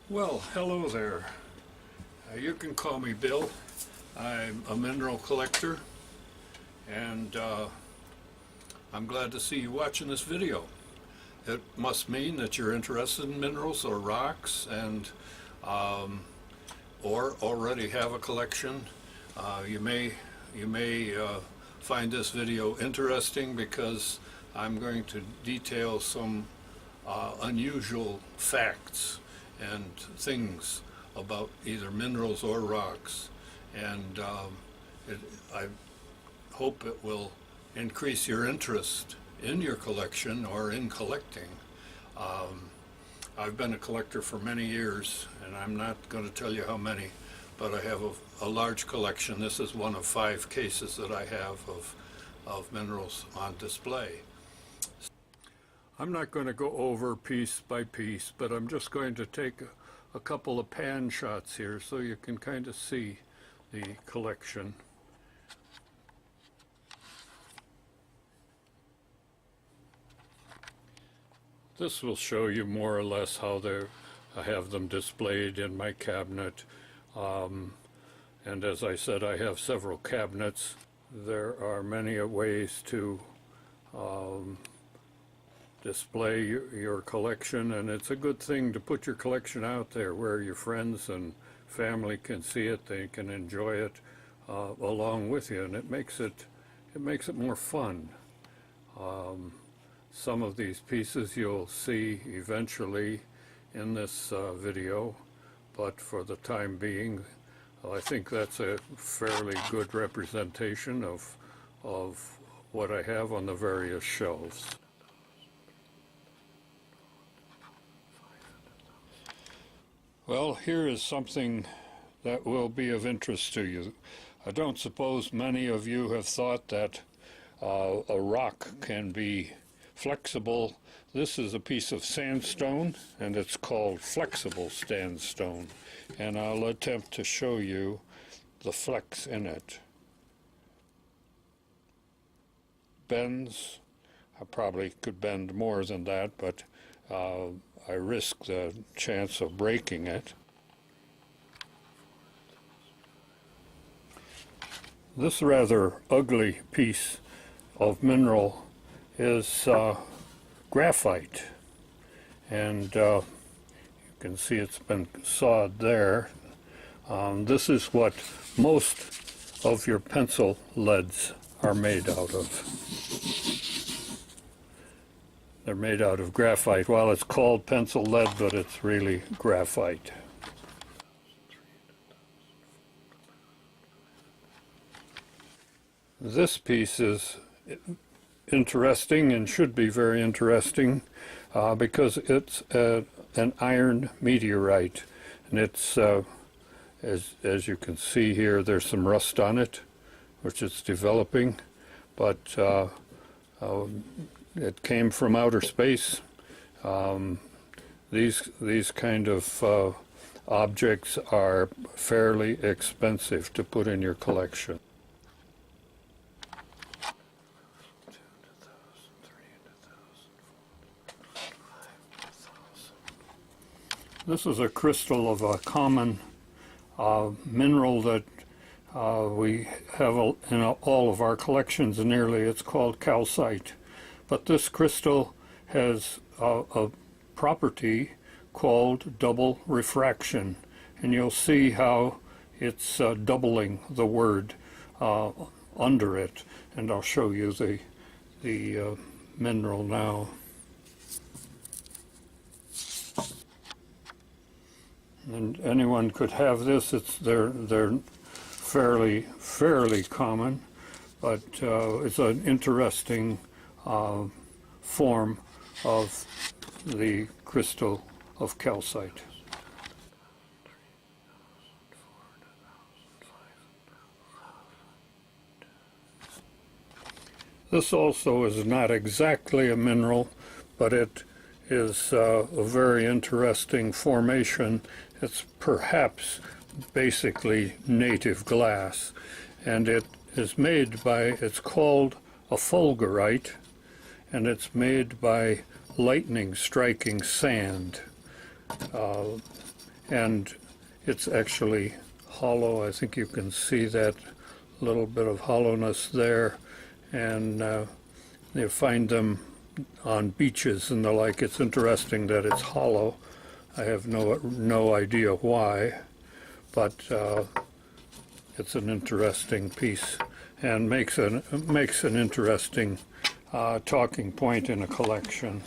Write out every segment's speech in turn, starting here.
Well, hello there. You can call me Bill. I'm a mineral collector, and I'm glad to see you watching this video. It must mean that you're interested in minerals or rocks, and or already have a collection. You may find this video interesting because I'm going to detail some unusual facts and things about either minerals or rocks, and I hope it will increase your interest in your collection or in collecting. I've been a collector for many years, and I'm not going to tell you how many, but I have a large collection. This is one of 5 cases that I have of minerals on display. I'm not going to go over piece by piece, but I'm just going to take a couple of pan shots here so you can kind of see the collection. This will show you more or less how I have them displayed in my cabinet. And as I said, I have several cabinets. There are many ways to display your collection, and it's a good thing to put your collection out there where your friends and family can see it, they can enjoy it along with you, and it makes it more fun. Some of these pieces you'll see eventually in this video, but for the time being, I think that's a fairly good representation of what I have on the various shelves. Well, here is something that will be of interest to you. I don't suppose many of you have thought that a rock can be flexible. This is a piece of sandstone, and it's called flexible sandstone, and I'll attempt to show you the flex in it. Bends. I probably could bend more than that, but I risk the chance of breaking it. This rather ugly piece of mineral is graphite, and you can see it's been sawed there. This is what most of your pencil leads are made out of. They're made out of graphite. Well, it's called pencil lead, but it's really graphite. This piece is interesting and should be very interesting because it's an iron meteorite, and it's as you can see here, there's some rust on it, which it's developing, but it came from outer space. These kind of objects are fairly expensive to put in your collection. This is a crystal of a common mineral that we have in all of our collections nearly. It's called calcite. But this crystal has a property called double refraction, and you'll see how it's doubling the word under it, and I'll show you the mineral now. And anyone could have this. They're fairly common, but it's an interesting form of the crystal of calcite. This also is not exactly a mineral, but it is a very interesting formation. It's perhaps basically native glass, and it is made by, it's called a fulgurite, and it's made by lightning striking sand. and it's actually hollow. I think you can see that little bit of hollowness there, and you find them on beaches and the like. It's interesting that it's hollow. I have no idea why, but it's an interesting piece and makes an interesting talking point in a collection.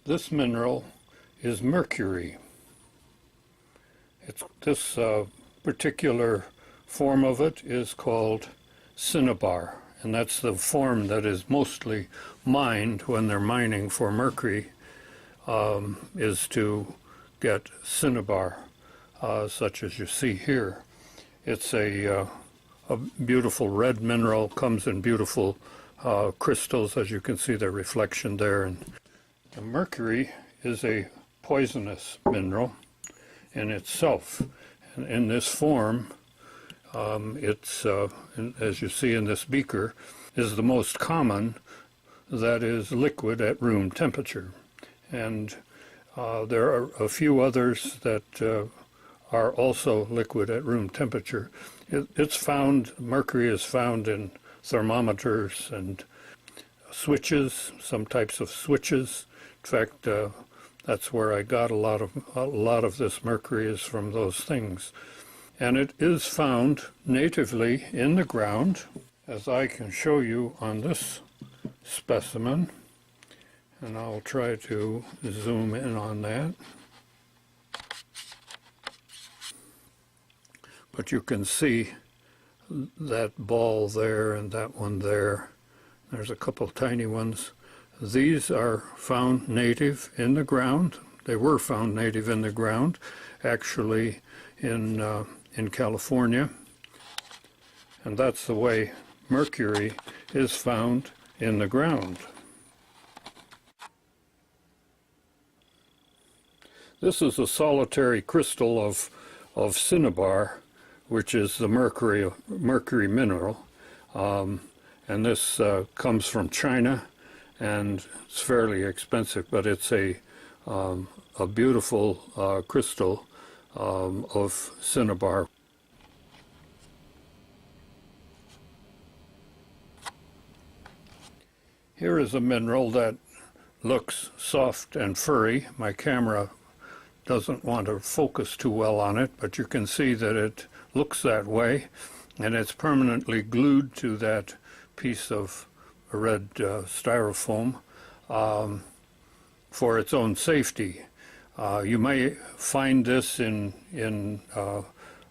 This mineral is mercury. This particular form of it is called cinnabar, and that's the form that is mostly mined when they're mining for mercury, is to get cinnabar, such as you see here. It's a beautiful red mineral, comes in beautiful crystals, as you can see the reflection there. And the mercury is a poisonous mineral in itself. And in this form, it's, as you see in this beaker, is the most common that is liquid at room temperature. And there are a few others that are also liquid at room temperature. Mercury is found in thermometers and switches, some types of switches. In fact, that's where I got a lot of this mercury, is from those things. And it is found natively in the ground, as I can show you on this specimen. And I'll try to zoom in on that. But you can see that ball there and that one there. There's a couple tiny ones. These are found native in the ground. They were found native in the ground, actually in California. And that's the way mercury is found in the ground. This is a solitary crystal of cinnabar, which is the mercury mineral. And this comes from China, and it's fairly expensive, but it's a beautiful crystal of cinnabar. Here is a mineral that looks soft and furry. My camera doesn't want to focus too well on it, but you can see that it looks that way, and it's permanently glued to that piece of red styrofoam for its own safety. You may find this in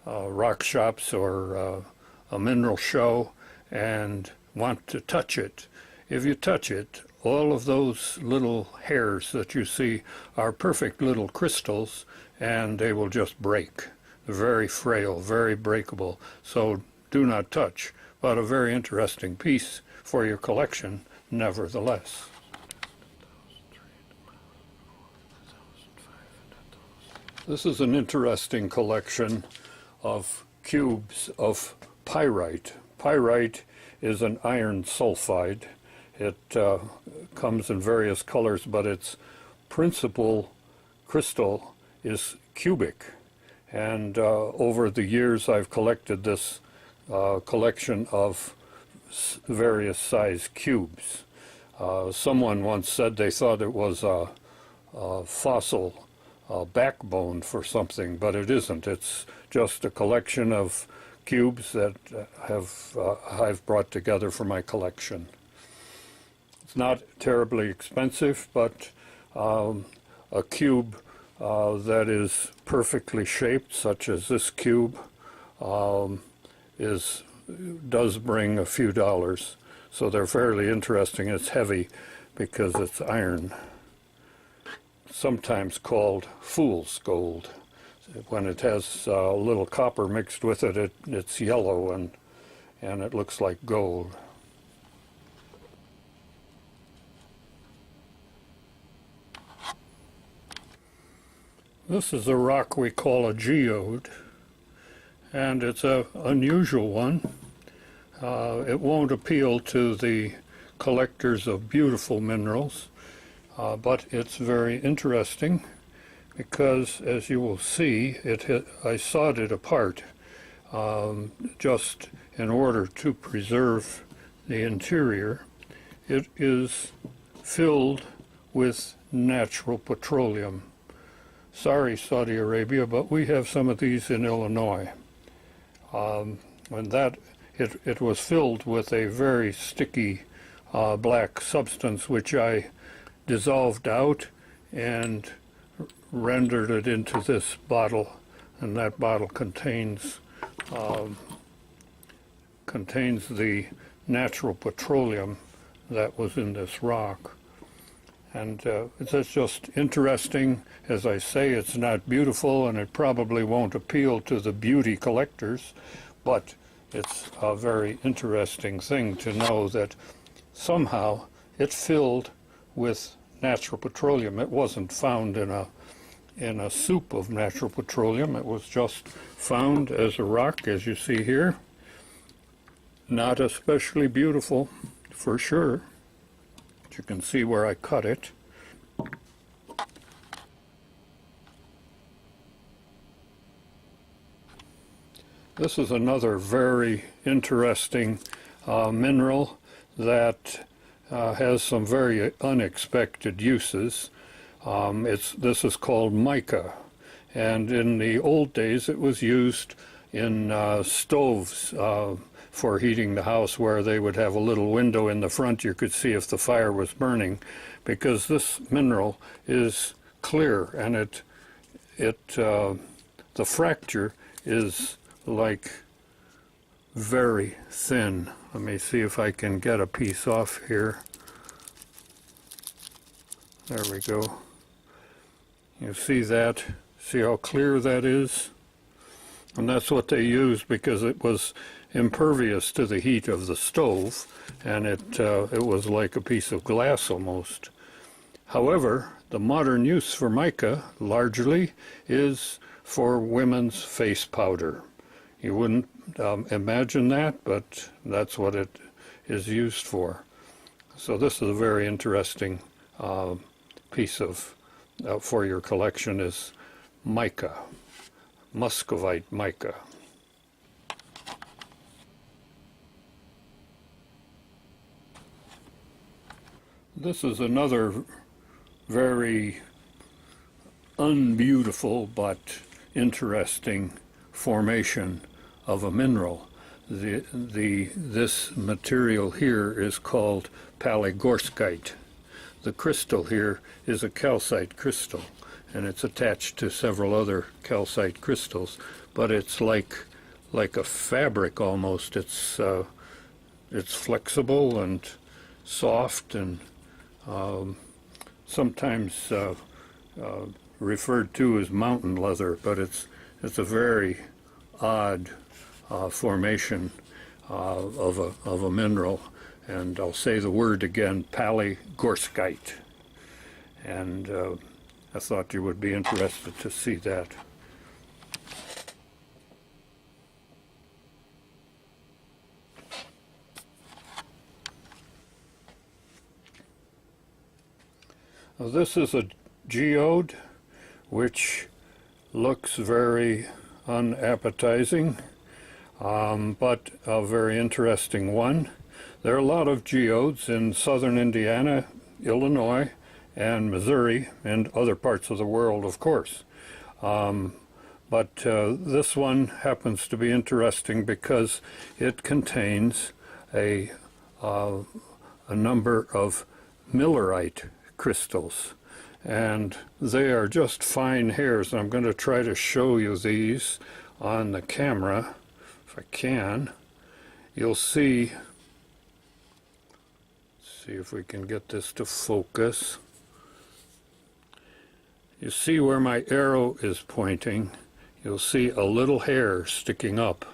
rock shops or a mineral show and want to touch it. If you touch it, all of those little hairs that you see are perfect little crystals, and they will just break. They're very frail, very breakable, so do not touch, but a very interesting piece for your collection nevertheless. This is an interesting collection of cubes of pyrite. Pyrite is an iron sulfide. It comes in various colors, but its principal crystal is cubic. And over the years, I've collected this collection of various size cubes. Someone once said they thought it was a fossil backbone for something, but it isn't. It's just a collection of cubes that I've brought together for my collection. It's not terribly expensive, but a cube that is perfectly shaped, such as this cube, does bring a few dollars. So they're fairly interesting. It's heavy because it's iron. Sometimes called fool's gold. When it has a little copper mixed with it, it's yellow and it looks like gold. This is a rock we call a geode, and it's an unusual one. It won't appeal to the collectors of beautiful minerals, but it's very interesting because, as you will see, I sawed it apart just in order to preserve the interior. It is filled with natural petroleum. Sorry, Saudi Arabia, but we have some of these in Illinois. It was filled with a very sticky black substance, which I dissolved out and rendered it into this bottle, and that bottle contains the natural petroleum that was in this rock. And it's just interesting. As I say, it's not beautiful, and it probably won't appeal to the beauty collectors, but it's a very interesting thing to know that somehow it filled with natural petroleum. It wasn't found in a soup of natural petroleum. It was just found as a rock, as you see here. Not especially beautiful, for sure. You can see where I cut it. This is another very interesting mineral that has some very unexpected uses. This is called mica, and in the old days it was used in stoves for heating the house, where they would have a little window in the front. You could see if the fire was burning, because this mineral is clear, and the fracture is like very thin. Let me see if I can get a piece off here. There we go. You see that? See how clear that is? And that's what they used because it was impervious to the heat of the stove, and it was like a piece of glass almost. However, the modern use for mica largely is for women's face powder. You wouldn't imagine that, but that's what it is used for. So this is a very interesting piece of for your collection, is mica, muscovite mica. This is another very unbeautiful but interesting formation of a mineral. This material here is called palygorskite. The crystal here is a calcite crystal, and it's attached to several other calcite crystals, but it's like a fabric almost. It's flexible and soft, and sometimes referred to as mountain leather, but it's a very odd formation of a mineral. And I'll say the word again, palygorskite. And I thought you would be interested to see that. Now, this is a geode, which looks very unappetizing, but a very interesting one. There are a lot of geodes in southern Indiana, Illinois, and Missouri, and other parts of the world, of course. But this one happens to be interesting because it contains a number of millerite crystals, and they are just fine hairs. I'm going to try to show you these on the camera, if I can. You'll see if we can get this to focus. You see where my arrow is pointing, you'll see a little hair sticking up.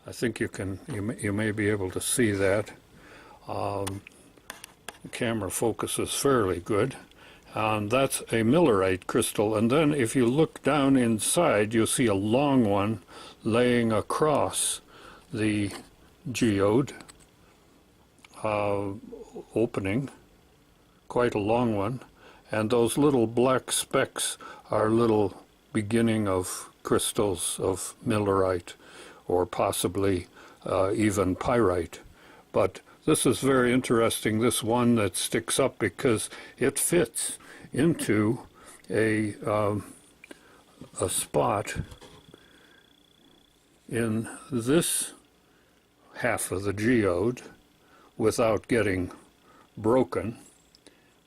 I think you may be able to see that. The camera focuses fairly good. And that's a millerite crystal. And then if you look down inside, you'll see a long one laying across the geode. opening, quite a long one, and those little black specks are little beginning of crystals of millerite, or possibly even pyrite. But this is very interesting, this one that sticks up, because it fits into a spot in this half of the geode without getting broken.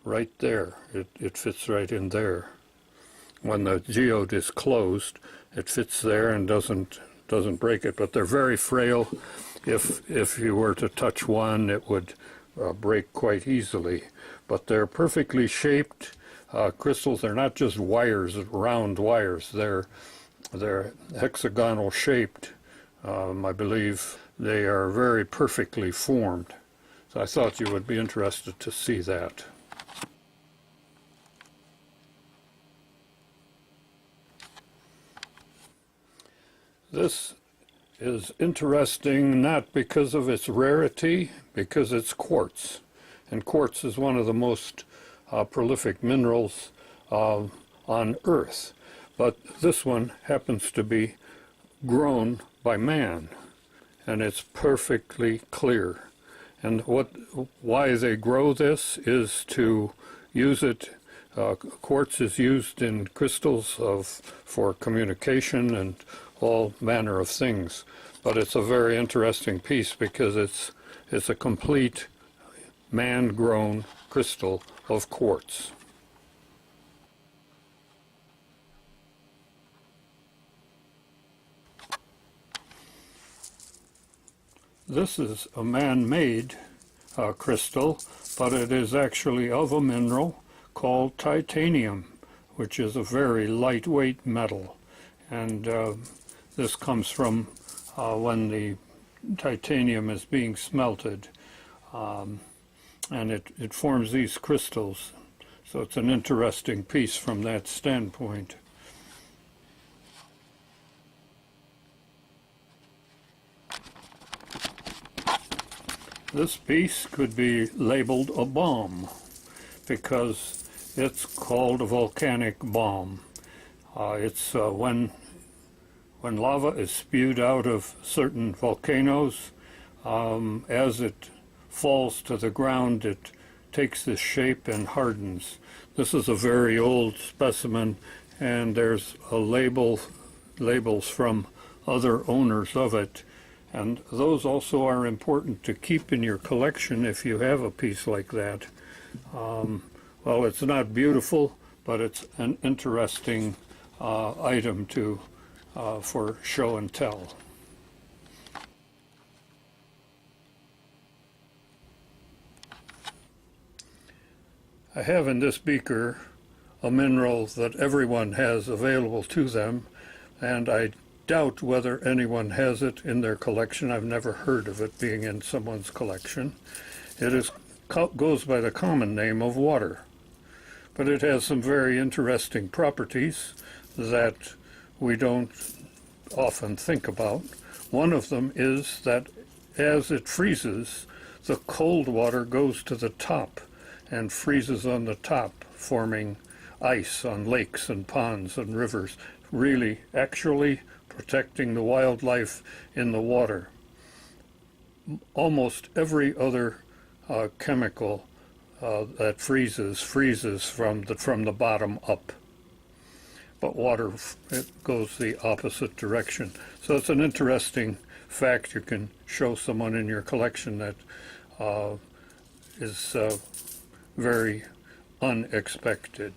Right there, it fits right in there. When the geode is closed, it fits there and doesn't break it. But they're very frail. If you were to touch one, it would break quite easily. But they're perfectly shaped crystals. They're not just wires, round wires. They're hexagonal shaped. I believe they are very perfectly formed. So I thought you would be interested to see that. This is interesting not because of its rarity, because it's quartz. And quartz is one of the most prolific minerals on Earth. But this one happens to be grown by man, and it's perfectly clear. And why they grow this is to use it. Quartz is used in crystals for communication and all manner of things. But it's a very interesting piece because it's a complete man-grown crystal of quartz. This is a man-made crystal, but it is actually of a mineral called titanium, which is a very lightweight metal. And this comes from when the titanium is being smelted, and it forms these crystals. So it's an interesting piece from that standpoint. This piece could be labeled a bomb because it's called a volcanic bomb. It's when lava is spewed out of certain volcanoes, as it falls to the ground, it takes this shape and hardens. This is a very old specimen, and there's labels from other owners of it. And those also are important to keep in your collection if you have a piece like that. Well, it's not beautiful, but it's an interesting item for show and tell. I have in this beaker a mineral that everyone has available to them, and I doubt whether anyone has it in their collection. I've never heard of it being in someone's collection. It goes by the common name of water, but it has some very interesting properties that we don't often think about. One of them is that as it freezes, the cold water goes to the top and freezes on the top, forming ice on lakes and ponds and rivers, really actually protecting the wildlife in the water. Almost every other chemical that freezes from the bottom up. But water, it goes the opposite direction. So it's an interesting fact you can show someone in your collection that is very unexpected.